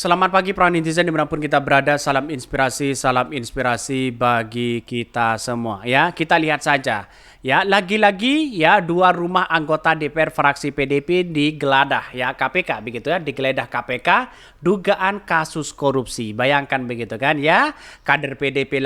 Selamat pagi para netizen dimanapun kita berada, salam inspirasi bagi kita semua ya. Kita lihat saja ya, lagi-lagi ya dua rumah anggota DPR fraksi PDP digeledah ya KPK begitu ya, digeledah KPK dugaan kasus korupsi. Bayangkan begitu kan ya, kader PDP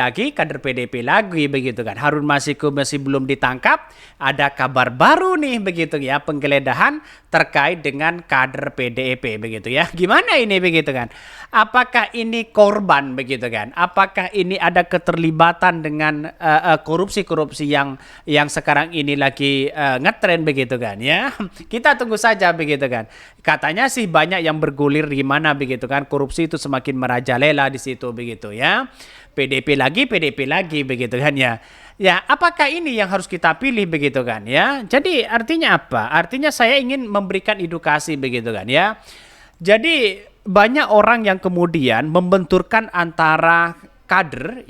lagi begitu kan. Harun Masiku masih belum ditangkap, ada kabar baru nih begitu ya, penggeledahan terkait dengan kader PDIP begitu ya. Gimana ini begitu kan? Apakah ini korban begitu kan? Apakah ini ada keterlibatan dengan korupsi-korupsi yang sekarang ini lagi ngetren begitu kan ya? Kita tunggu saja begitu kan. Katanya sih banyak yang bergulir gimana begitu kan? Korupsi itu semakin merajalela di situ begitu ya. PDP lagi begitu kan ya. Ya, apakah ini yang harus kita pilih begitu kan ya? Jadi artinya apa? Artinya saya ingin memberikan edukasi begitu kan ya. Jadi banyak orang yang kemudian membenturkan antara kader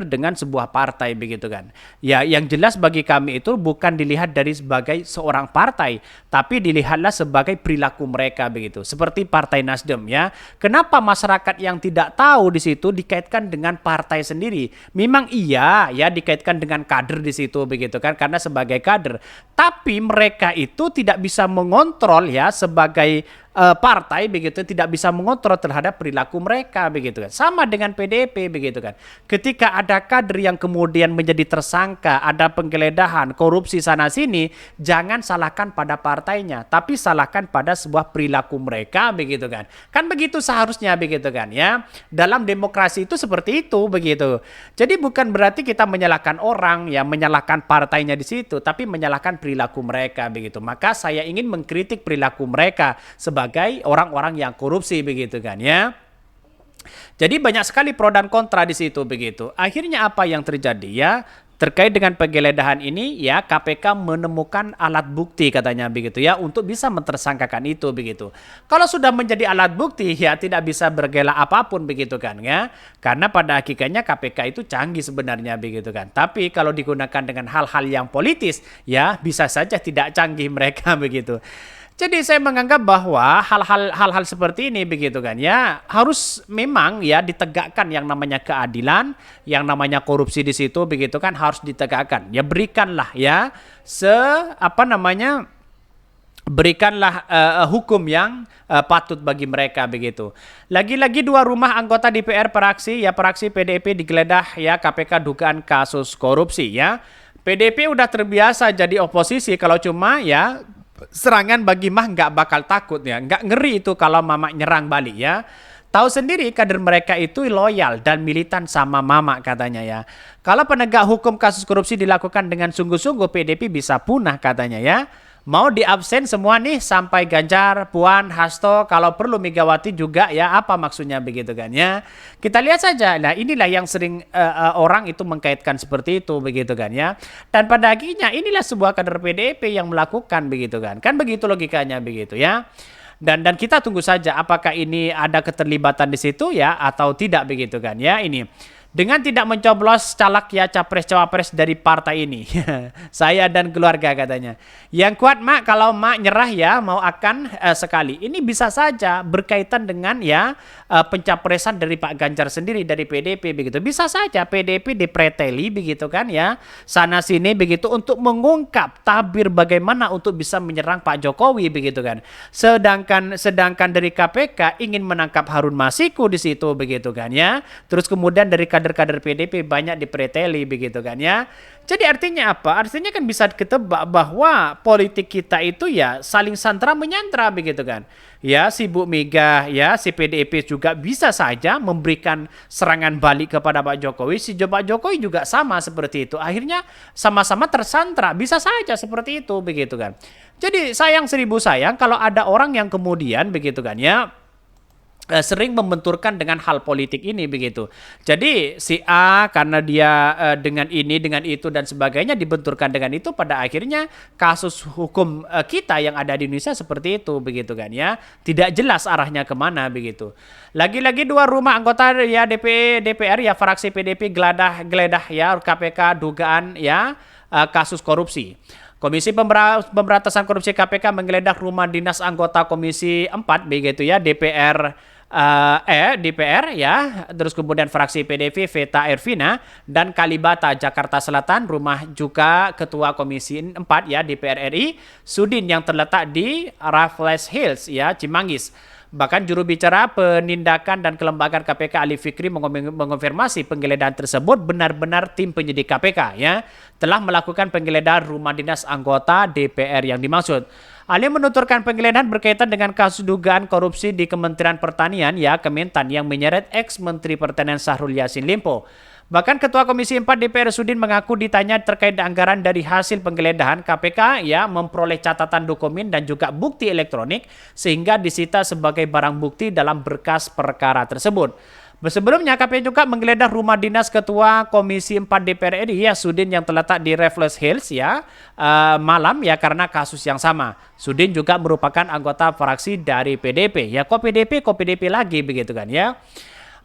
dengan sebuah partai begitu kan. Ya, yang jelas bagi kami itu bukan dilihat dari sebagai seorang partai, tapi dilihatlah sebagai perilaku mereka begitu. Seperti Partai Nasdem ya. Kenapa masyarakat yang tidak tahu di situ dikaitkan dengan partai sendiri? Memang iya ya dikaitkan dengan kader di situ begitu kan, karena sebagai kader. Tapi mereka itu tidak bisa mengontrol ya sebagai partai begitu, tidak bisa mengontrol terhadap perilaku mereka begitu kan. Sama dengan PDIP begitu kan. Ketika ada kader yang kemudian menjadi tersangka, ada penggeledahan, korupsi sana sini, jangan salahkan pada partainya, tapi salahkan pada sebuah perilaku mereka begitu kan. Kan begitu seharusnya begitu kan ya. Dalam demokrasi itu seperti itu begitu. Jadi bukan berarti kita menyalahkan orang ya, menyalahkan partainya di situ, tapi menyalahkan perilaku mereka begitu. Maka saya ingin mengkritik perilaku mereka sebagai orang-orang yang korupsi begitu kan ya. Jadi banyak sekali pro dan kontra di situ begitu. Akhirnya apa yang terjadi ya? Terkait dengan penggeledahan ini ya, KPK menemukan alat bukti katanya begitu ya, untuk bisa mentersangkakan itu begitu. Kalau sudah menjadi alat bukti ya tidak bisa bergela apapun begitu kan ya. Karena pada hakikatnya KPK itu canggih sebenarnya begitu kan. Tapi kalau digunakan dengan hal-hal yang politis ya bisa saja tidak canggih mereka begitu. Jadi saya menganggap bahwa hal-hal seperti ini begitu kan ya, harus memang ya ditegakkan yang namanya keadilan, yang namanya korupsi di situ begitu kan harus ditegakkan. Ya berikanlah ya berikanlah hukum yang patut bagi mereka begitu. Lagi-lagi dua rumah anggota DPR fraksi PDIP digeledah ya KPK dugaan kasus korupsi ya. PDIP udah terbiasa jadi oposisi, kalau cuma ya serangan bagi mah nggak bakal takut ya, nggak ngeri itu kalau mama nyerang balik ya. Tahu sendiri kader mereka itu loyal dan militan sama mama katanya ya. Kalau penegak hukum kasus korupsi dilakukan dengan sungguh-sungguh, PDP bisa punah katanya ya. Mau diabsen semua nih sampai Ganjar, Puan, Hasto, kalau perlu Megawati juga ya, apa maksudnya begitu kan ya. Kita lihat saja. Nah, inilah yang sering orang itu mengkaitkan seperti itu begitu kan ya. Dan pada akhirnya inilah sebuah kader PDIP yang melakukan begitu kan. Kan begitu logikanya begitu ya. Dan kita tunggu saja apakah ini ada keterlibatan di situ ya atau tidak begitu kan ya ini. Dengan tidak mencoblos caleg ya capres-cawapres dari partai ini. Saya dan keluarga katanya. Yang kuat mak, kalau mak nyerah ya mau akan sekali. Ini bisa saja berkaitan dengan ya pencapresan dari Pak Ganjar sendiri dari PDP begitu. Bisa saja PDP dipreteli begitu kan ya. Sana sini begitu untuk mengungkap tabir bagaimana untuk bisa menyerang Pak Jokowi begitu kan. Sedangkan dari KPK ingin menangkap Harun Masiku di situ begitu kan ya. Terus kemudian dari kader-kader PDP banyak dipreteli begitu kan ya. Jadi artinya apa? Artinya kan bisa ketebak bahwa politik kita itu ya saling santra menyantra begitu kan. Ya si Bu Mega ya si PDIP juga bisa saja memberikan serangan balik kepada Pak Jokowi. Si Pak Jokowi juga sama seperti itu. Akhirnya sama-sama tersantra. Bisa saja seperti itu begitu kan. Jadi sayang seribu sayang kalau ada orang yang kemudian begitu kan ya sering membenturkan dengan hal politik ini begitu. Jadi si A karena dia dengan ini, dengan itu dan sebagainya dibenturkan dengan itu, pada akhirnya kasus hukum kita yang ada di Indonesia seperti itu begitu kan ya. Tidak jelas arahnya kemana begitu. Lagi-lagi dua rumah anggota ya DPR ya fraksi PDP geledah ya KPK dugaan ya kasus korupsi. Komisi Pemberantasan Korupsi KPK menggeledah rumah dinas anggota Komisi 4 begitu ya DPR DPR ya, terus kemudian fraksi PDIP Veta Ervina dan Kalibata Jakarta Selatan, rumah juga Ketua Komisi 4 ya DPR RI Sudin yang terletak di Raffles Hills ya Cimanggis. Bahkan juru bicara penindakan dan kelembagaan KPK Ali Fikri mengonfirmasi penggeledahan tersebut benar-benar tim penyidik KPK ya telah melakukan penggeledahan rumah dinas anggota DPR yang dimaksud. Ali menuturkan penggeledahan berkaitan dengan kasus dugaan korupsi di Kementerian Pertanian ya Kementan yang menyeret ex-Menteri Pertanian Syahrul Yassin Limpo. Bahkan Ketua Komisi 4 DPR Sudin mengaku ditanya terkait anggaran dari hasil penggeledahan KPK ya memperoleh catatan dokumen dan juga bukti elektronik sehingga disita sebagai barang bukti dalam berkas perkara tersebut. Sebelumnya KPK juga menggeledah rumah dinas Ketua Komisi 4 DPR RI ya Sudin yang terletak di Raffles Hills ya malam ya karena kasus yang sama. Sudin juga merupakan anggota fraksi dari PDIP. Ya kok PDIP lagi begitu kan ya.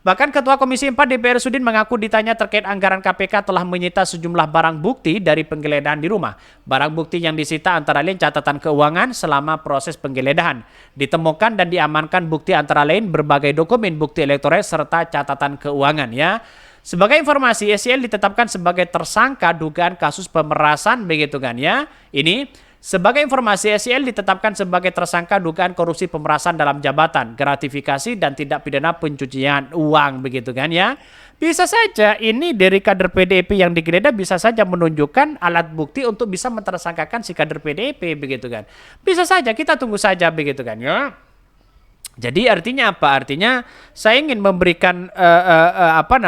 Bahkan Ketua Komisi 4 DPR Sudin mengaku ditanya terkait anggaran KPK telah menyita sejumlah barang bukti dari penggeledahan di rumah. Barang bukti yang disita antara lain catatan keuangan selama proses penggeledahan. Ditemukan dan diamankan bukti antara lain berbagai dokumen bukti elektronik serta catatan keuangan ya. Sebagai informasi, SYL ditetapkan sebagai tersangka dugaan kasus pemerasan begitu kan ya. Sebagai informasi, SYL ditetapkan sebagai tersangka dugaan korupsi pemerasan dalam jabatan, gratifikasi, dan tindak pidana pencucian uang, begitu kan ya. Bisa saja ini dari kader PDIP yang digeledah bisa saja menunjukkan alat bukti untuk bisa mentersangkakan si kader PDIP, begitu kan. Bisa saja, kita tunggu saja, begitu kan ya. Jadi artinya apa? Artinya saya ingin memberikan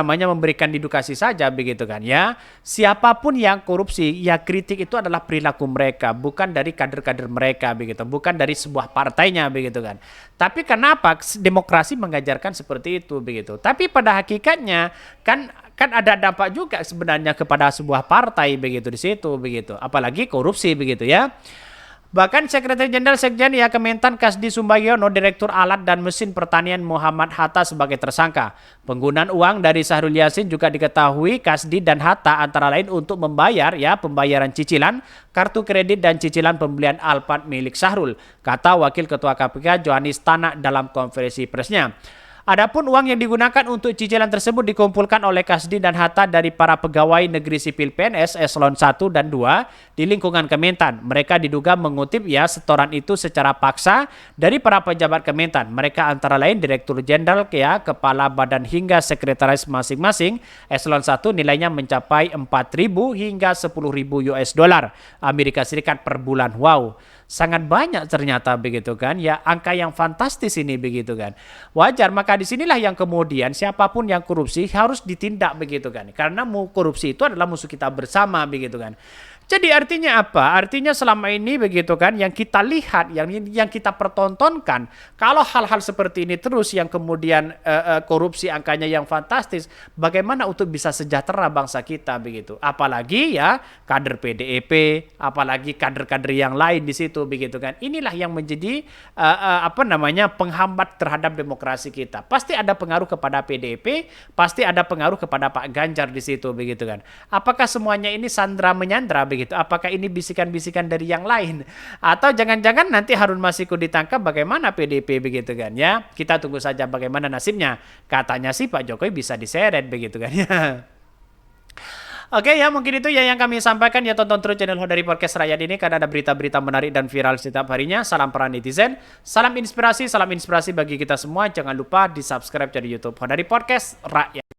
memberikan edukasi saja begitu kan ya. Siapapun yang korupsi, ya kritik itu adalah perilaku mereka, bukan dari kader-kader mereka begitu, bukan dari sebuah partainya begitu kan. Tapi kenapa demokrasi mengajarkan seperti itu begitu? Tapi pada hakikatnya kan ada dampak juga sebenarnya kepada sebuah partai begitu di situ begitu. Apalagi korupsi begitu ya. Bahkan Sekretaris Jenderal Sekjen ya Kementan Kasdi Sumbayono, Direktur Alat dan Mesin Pertanian Muhammad Hatta sebagai tersangka. Penggunaan uang dari Syahrul Yassin juga diketahui Kasdi dan Hatta antara lain untuk membayar ya pembayaran cicilan, kartu kredit dan cicilan pembelian Alphard milik Syahrul, kata Wakil Ketua KPK Johanis Tanak dalam konferensi persnya. Adapun uang yang digunakan untuk cicilan tersebut dikumpulkan oleh Kasdi dan Hatta dari para pegawai negeri sipil PNS eselon 1 dan 2 di lingkungan Kementan. Mereka diduga mengutip ya setoran itu secara paksa dari para pejabat Kementan. Mereka antara lain Direktur Jenderal ya, Kepala Badan hingga Sekretaris masing-masing. Eselon 1 nilainya mencapai 4.000 hingga 10.000 US dollar Amerika Serikat per bulan. Wow. Sangat banyak ternyata begitu kan ya, angka yang fantastis ini begitu kan. Wajar, maka disinilah yang kemudian siapapun yang korupsi harus ditindak begitu kan, karena korupsi itu adalah musuh kita bersama begitu kan. Jadi artinya apa? Artinya selama ini begitu kan yang kita lihat, yang kita pertontonkan, kalau hal-hal seperti ini terus yang kemudian korupsi angkanya yang fantastis, bagaimana untuk bisa sejahtera bangsa kita begitu? Apalagi ya kader PDIP, apalagi kader-kader yang lain di situ begitu kan. Inilah yang menjadi penghambat terhadap demokrasi kita. Pasti ada pengaruh kepada PDIP, pasti ada pengaruh kepada Pak Ganjar di situ begitu kan. Apakah semuanya ini sandra menyandra begitu? Apakah ini bisikan-bisikan dari yang lain? Atau jangan-jangan nanti Harun Masiku ditangkap bagaimana PDIP begitu kan ya? Kita tunggu saja bagaimana nasibnya. Katanya sih Pak Jokowi bisa diseret begitu kan ya. Oke ya, mungkin itu ya yang kami sampaikan ya. Tonton terus channel Hodari Podcast Rakyat ini karena ada berita-berita menarik dan viral setiap harinya. Salam para netizen, salam inspirasi bagi kita semua. Jangan lupa di subscribe channel YouTube Hodari Podcast Rakyat.